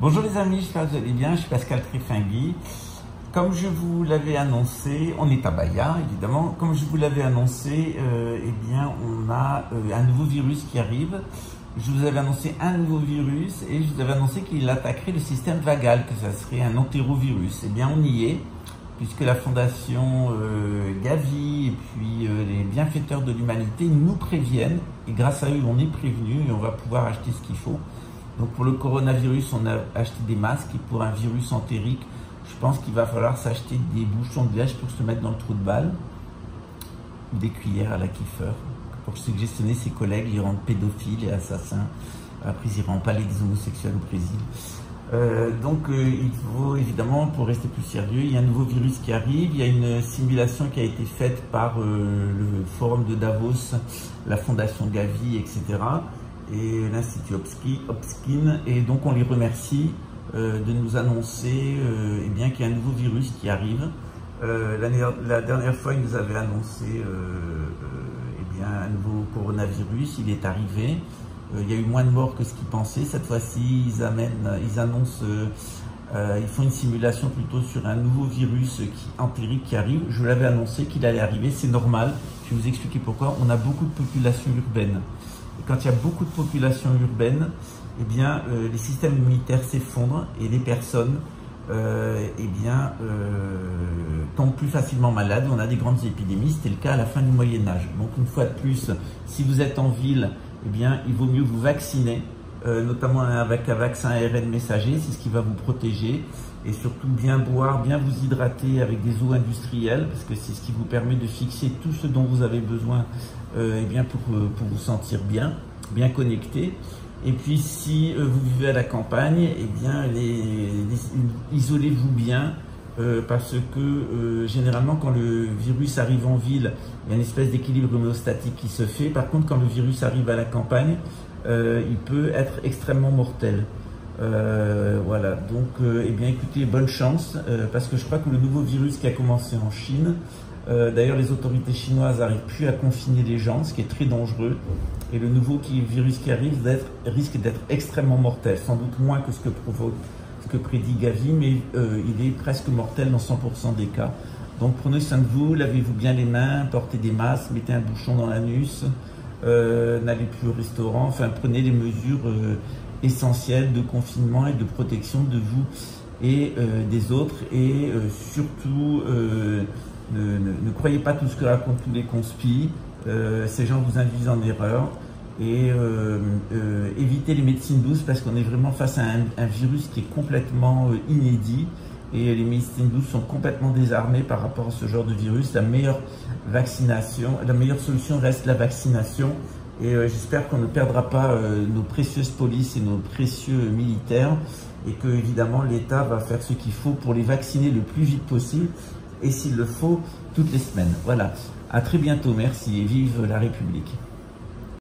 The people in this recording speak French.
Bonjour les amis, j'espère que vous allez bien, je suis Pascal Trifingui. Comme je vous l'avais annoncé, on est à Bahia évidemment, comme je vous l'avais annoncé, eh bien on a un nouveau virus qui arrive. Je vous avais annoncé un nouveau virus et je vous avais annoncé qu'il attaquerait le système vagal, que ça serait un entérovirus. Eh bien on y est, puisque la fondation Gavi et puis les bienfaiteurs de l'humanité nous préviennent, et grâce à eux on est prévenus et on va pouvoir acheter ce qu'il faut. Donc pour le coronavirus, on a acheté des masques, et pour un virus entérique, je pense qu'il va falloir s'acheter des bouchons de liège pour se mettre dans le trou de balle, ou des cuillères à la Kiefer, pour suggestionner ses collègues, ils rendent pédophiles et assassins. Après, ils iront pas les homosexuels au Brésil. Il faut évidemment, pour rester plus sérieux, il y a un nouveau virus qui arrive, il y a une simulation qui a été faite par le forum de Davos, la fondation Gavi, etc. et l'Institut Hopkins, et donc on les remercie de nous annoncer eh bien qu'il y a un nouveau virus qui arrive. La dernière fois, ils nous avaient annoncé eh bien, un nouveau coronavirus, il est arrivé. Il y a eu moins de morts que ce qu'ils pensaient. Cette fois-ci, ils annoncent, ils font une simulation plutôt sur un nouveau virus entérique qui arrive. Je l'avais annoncé qu'il allait arriver, c'est normal. Je vais vous expliquer pourquoi. On a beaucoup de populations urbaines. Et quand il y a beaucoup de populations urbaines, eh bien, les systèmes immunitaires s'effondrent et les personnes tombent plus facilement malades. On a des grandes épidémies, c'était le cas à la fin du Moyen-Âge. Donc une fois de plus, si vous êtes en ville, eh bien, il vaut mieux vous vacciner, notamment avec un vaccin ARN messager, c'est ce qui va vous protéger. Et surtout bien boire, bien vous hydrater avec des eaux industrielles, parce que c'est ce qui vous permet de fixer tout ce dont vous avez besoin eh bien pour vous sentir bien connecté. Et puis si vous vivez à la campagne, eh bien isolez-vous bien, parce que généralement quand le virus arrive en ville, il y a une espèce d'équilibre homéostatique qui se fait. Par contre, quand le virus arrive à la campagne, il peut être extrêmement mortel. Voilà, donc eh bien écoutez, bonne chance, parce que je crois que le nouveau virus qui a commencé en Chine, d'ailleurs les autorités chinoises n'arrivent plus à confiner les gens, ce qui est très dangereux, et le nouveau virus qui arrive risque d'être extrêmement mortel, sans doute moins que ce que prédit Gavi, mais il est presque mortel dans 100% des cas. Donc prenez soin de vous, lavez-vous bien les mains, portez des masques, mettez un bouchon dans l'anus, n'allez plus au restaurant, enfin prenez les mesures essentielles de confinement et de protection de vous et des autres, et surtout ne croyez pas tout ce que racontent tous les conspis. Ces gens vous induisent en erreur, et évitez les médecines douces, parce qu'on est vraiment face à un virus qui est complètement inédit, et les médecines douces sont complètement désarmées par rapport à ce genre de virus. La meilleure solution reste la vaccination, et j'espère qu'on ne perdra pas nos précieuses polices et nos précieux militaires, et que évidemment l'État va faire ce qu'il faut pour les vacciner le plus vite possible, et s'il le faut, toutes les semaines. Voilà, à très bientôt, merci, et vive la République.